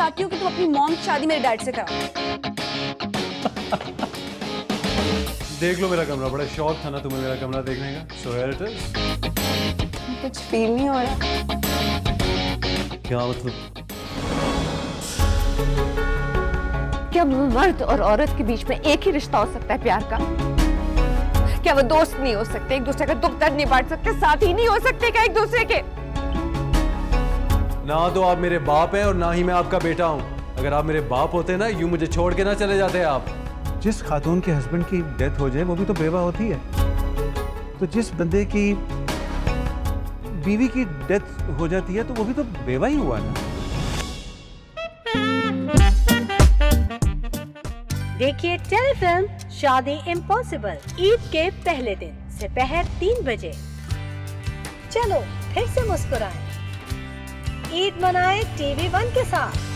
चाहती हूँ कि तुम अपनी मॉम की शादी मेरे डैड से कराओ। देख लो मेरा कमरा, बड़ा शौक था ना तुम्हें मेरा कमरा देखने का। So here it is. कुछ फील नहीं हो रहा। क्या मतलब? क्या मर्द और औरत के बीच में एक ही रिश्ता हो सकता है प्यार का? क्या वो दोस्त नहीं हो सकते, एक दूसरे का दुख दर्द नहीं बांट सकते, साथी नहीं हो सकते क्या एक दूसरे के? ना तो आप मेरे बाप हैं और ना ही मैं आपका बेटा हूँ। अगर आप मेरे बाप होते ना, यूं मुझे छोड़ के ना चले जाते आप। जिस खातून के हस्बैंड की डेथ हो जाए वो भी तो बेवा होती है। तो जिस बंदे की बीवी की डेथ हो जाती है तो वो भी तो बेवा ही हुआ ना। देखिए टेलीफिल्म शादी इम्पॉसिबल ईद के पहले दिन दोपहर 3 बजे। चलो फिर से मुस्कुराएं, ईद मनाएं TV1 के साथ।